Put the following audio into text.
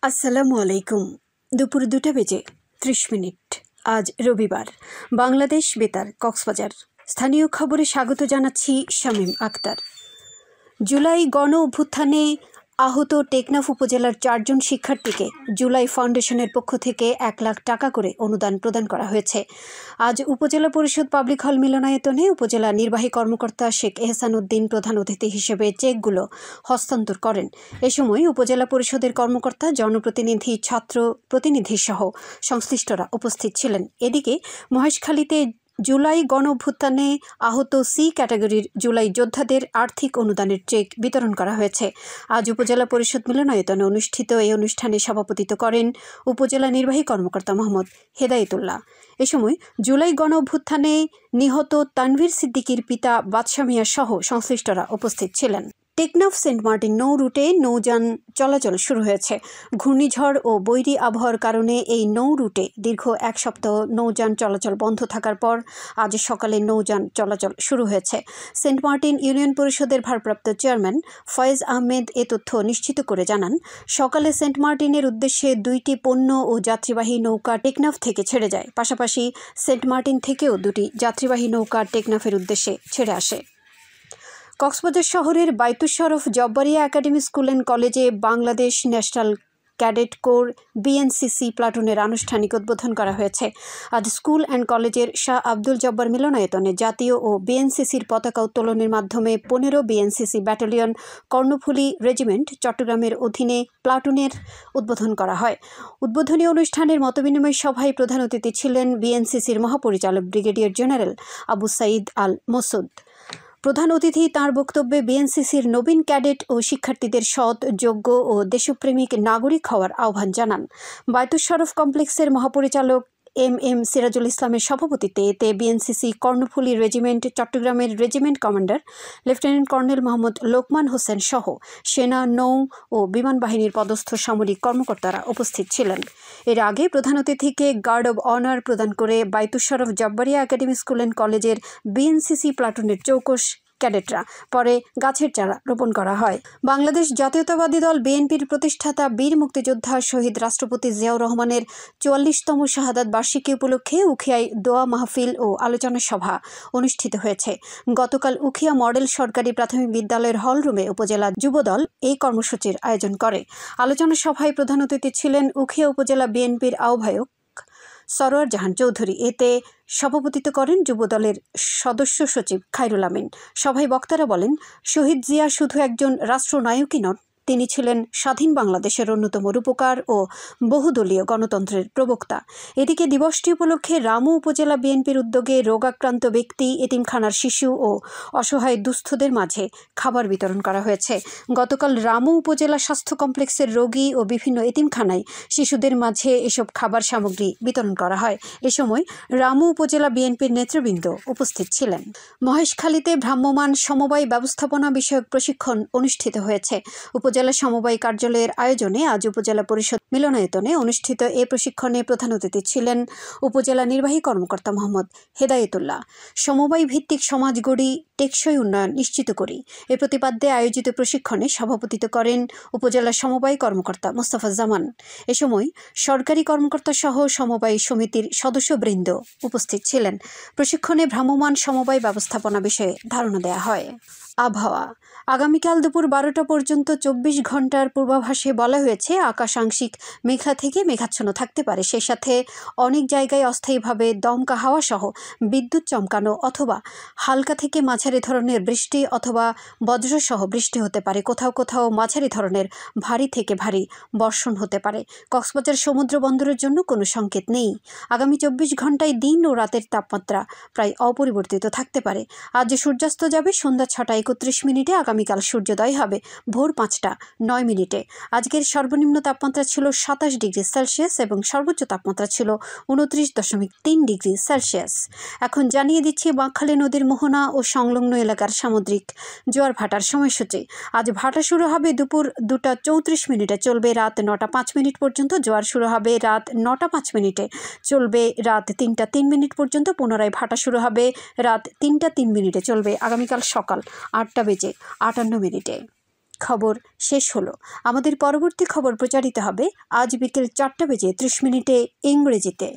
আসসালামু আলাইকুম। দুপুর 2টা বেজে 30 মিনিট। আজ রবিবার। বাংলাদেশ বেতার, কক্সবাজার। স্থানীয় খবরে স্বাগত জানাচ্ছি শামীম আক্তার। জুলাই গণ অভ্যুত্থানে আহত টেকনাফ উপজেলার 4 জন শিক্ষার্থীকে জুলাই ফাউন্ডেশনের পক্ষ থেকে 1 লাখ টাকা করে অনুদান প্রদান করা হয়েছে। আজ উপজেলা পরিষদ পাবলিক হল মিলনায়তনে উপজেলা নির্বাহী কর্মকর্তা শেখ এহসান উদ্দিন প্রধান অতিথি হিসেবে চেকগুলো হস্তান্তর করেন। এ সময় উপজেলা পরিষদের কর্মকর্তা, জনপ্রতিনিধি, ছাত্র প্রতিনিধি সহ সংশ্লিষ্টরা উপস্থিত ছিলেন। এদিকে মহেশখালীতে জুলাই গণ অভ্যুত্থানে আহত সি ক্যাটাগরির জুলাই যোদ্ধাদের আর্থিক অনুদানের চেক বিতরণ করা হয়েছে। আজ উপজেলা পরিষদ মিলনায়তনে অনুষ্ঠিত এই অনুষ্ঠানে সভাপতিত্ব করেন উপজেলা নির্বাহী কর্মকর্তা মোহাম্মদ হেদায়েতুল্লাহ। এ সময় জুলাই গণ অভ্যুত্থানে নিহত তানভীর সিদ্দিকীর পিতা বাদশা মিয়া সহ সংশ্লিষ্টরা উপস্থিত ছিলেন। টেকনাফ সেন্ট মার্টিন নৌ রুটে নৌযান চলাচল শুরু হয়েছে। ঘূর্ণিঝড় ও বৈরী আবহাওয়ার কারণে এই নৌ রুটে দীর্ঘ 1 সপ্তাহ নৌযান চলাচল বন্ধ থাকার পর আজ সকালে নৌযান চলাচল শুরু হয়েছে। সেন্ট মার্টিন ইউনিয়ন পরিষদের ভারপ্রাপ্ত চেয়ারম্যান ফয়েজ আহমেদ এ তথ্য নিশ্চিত করে জানান, সকালে সেন্ট মার্টিনের উদ্দেশ্যে 2টি পণ্য ও যাত্রীবাহী নৌকা টেকনাফ থেকে ছেড়ে যায়। পাশাপাশি সেন্ট মার্টিন থেকেও 2টি যাত্রীবাহী নৌকা টেকনাফের উদ্দেশ্যে ছেড়ে আসে। কক্সবাজার শহরের Baitush Sharaf Jabbaria academy school and কলেজে Bangladesh national cadet corps BNCC প্লাটুনের আনুষ্ঠানিক উদ্বোধন করা হয়েছে। আজ স্কুল অ্যান্ড কলেজের শাহ আব্দুল জব্বার মিলনায়তনে জাতীয় ও বিএনসিসির পতাকা উত্তোলনের মাধ্যমে 15 বিএনসিসি ব্যাটালিয়ন কর্ণফুলী রেজিমেন্ট চট্টগ্রামের অধীনে প্লাটুনের উদ্বোধন করা হয়। উদ্বোধনী অনুষ্ঠানের মতবিনিময় সভায় প্রধান অতিথি ছিলেন বিএনসিসির মহাপরিচালক ব্রিগেডিয়ার জেনারেল আবু সাঈদ আল মসুদ। প্রধান অতিথি তাঁর বক্তব্যে বিএনসিসির নবীন ক্যাডেট ও শিক্ষার্থীদের সৎ, যোগ্য ও দেশপ্রেমিক নাগরিক হওয়ার আহ্বান জানান। বাইতুশ শরফ কমপ্লেক্সের মহাপরিচালক এম সিরাজুল ইসলামের সভাপতিত্বে এতে বিএনসিসি কর্ণফুলী রেজিমেন্ট চট্টগ্রামের regiment commander lieutenant colonel Mohammad Lokman Hossain সহ সেনা, নৌ ও বিমান বাহিনীর পদস্থ সামরিক কর্মকর্তারা উপস্থিত ছিলেন। এর আগে প্রধান অতিথিকে গার্ড অব অনার প্রদান করে বাইতুশ Sharaf Jabbaria academy school and কলেজের বিএনসিসি প্লাটুনের চৌকস ক্যাডেটরা পরে গাছের চারা রোপণ করা হয়। বাংলাদেশ জাতীয়তাবাদী দল বিএনপির প্রতিষ্ঠাতা বীর মুক্তিযোদ্ধা শহীদ রাষ্ট্রপতি জিয়াউর রহমানের 44তম শাহাদাত বার্ষিকী উপলক্ষে উখিয়ায় দোয়া মাহফিল ও আলোচনা সভা অনুষ্ঠিত হয়েছে। গতকাল উখিয়া মডেল সরকারি প্রাথমিক বিদ্যালয়ের হলরুমে উপজেলা যুবদল এই কর্মসূচির আয়োজন করে। আলোচনা সভায় প্রধান অতিথি ছিলেন উখিয়া উপজেলা বিএনপির আহ্বায়ক সরোয়ার জাহান চৌধুরী। এতে সভাপতিত্ব করেন যুবদলের সদস্য সচিব খায়রুল আমিন। সভায় বক্তারা বলেন, শহীদ জিয়া শুধু একজন রাষ্ট্রনায়কই নন, তিনি ছিলেন স্বাধীন বাংলাদেশের অন্যতম রূপকার ও বহুদলীয় গণতন্ত্রের প্রবক্তা। এদিকে দিবসটি উপলক্ষে রামু উপজেলা বিএনপির উদ্যোগে রোগাক্রান্ত ব্যক্তি, এতিমখানার শিশু ও অসহায় দুস্থদের মাঝে খাবার বিতরণ করা হয়েছে। গতকাল রামু উপজেলা স্বাস্থ্য কমপ্লেক্সের রোগী ও বিভিন্ন এতিমখানায় শিশুদের মাঝে এসব খাবার সামগ্রী বিতরণ করা হয়। এ সময় রামু উপজেলা বিএনপির নেতৃবৃন্দ উপস্থিত ছিলেন। মহেশখালীতে ভ্রাম্যমাণ সমবায় ব্যবস্থাপনা বিষয়ক প্রশিক্ষণ অনুষ্ঠিত হয়েছে। উপজেলা সমবায় কার্যালয়ের আয়োজনে আজ উপজেলা পরিষদ মিলনায়তনে অনুষ্ঠিত এ প্রশিক্ষণে প্রধান অতিথি ছিলেন উপজেলা নির্বাহী কর্মকর্তা মোহাম্মদ হেদায়েতুল্লাহ। সমবায় ভিত্তিক সমাজ গড়ি, টেকসই উন্নয়ন নিশ্চিত করি এ প্রতিপাদ্যে আয়োজিত প্রশিক্ষণে সভাপতিত্ব করেন উপজেলা সমবায় কর্মকর্তা মোস্তফা জামান। এ সময় সরকারি কর্মকর্তা সহ সমবায় সমিতির সদস্যবৃন্দ উপস্থিত ছিলেন। প্রশিক্ষণে ভ্রাম্যমাণ সমবায় ব্যবস্থাপনা বিষয়ে ধারণা দেওয়া হয়। আবহাওয়া। আগামীকাল দুপুর 12টা পর্যন্ত 24 ঘন্টার পূর্বাভাসে বলা হয়েছে, আকাশ আংশিক মেঘলা থেকে মেঘাচ্ছন্ন থাকতে পারে। সেই সাথে অনেক জায়গায় অস্থায়ীভাবে দমকা হাওয়া সহ বিদ্যুৎ চমকানো অথবা হালকা থেকে মাঝারি ধরনের বৃষ্টি অথবা বজ্রসহ বৃষ্টি হতে পারে। কোথাও কোথাও মাঝারি ধরনের ভারী থেকে ভারী বর্ষণ হতে পারে। কক্সবাজার সমুদ্র বন্দরের জন্য কোনো সংকেত নেই। আগামী 24 ঘন্টায় দিন ও রাতের তাপমাত্রা প্রায় অপরিবর্তিত থাকতে পারে। আজ সূর্যাস্ত যাবে সন্ধ্যা 6টা 31 মিনিটে। আগামীকাল সূর্যোদয় হবে ভোর 5টা 9 মিনিটে। আজকের সর্বনিম্ন তাপমাত্রা ছিল 27 ডিগ্রি সেলসিয়াস এবং সর্বোচ্চ তাপমাত্রা ছিল 29.3 ডিগ্রি সেলসিয়াস। এখন জানিয়ে দিচ্ছি বাঁকখালী নদীর মোহনা ও সংলগ্ন এলাকার সামুদ্রিক জোয়ার ভাটার সময়সূচি। আজ ভাটা শুরু হবে দুপুর 2টা 34 মিনিটে, চলবে রাত 9টা 5 মিনিট পর্যন্ত। জোয়ার শুরু হবে রাত 9টা 5 মিনিটে, চলবে রাত 3টা 3 মিনিট পর্যন্ত। পুনরায় ভাটা শুরু হবে রাত 3টা 3 মিনিটে, চলবে আগামীকাল সকাল 8টা বেজে 58 মিনিটে। খবর শেষ হলো। আমাদের পরবর্তী খবর প্রচারিত হবে আজ বিকেল 4টা বেজে 30 মিনিটে ইংরেজিতে।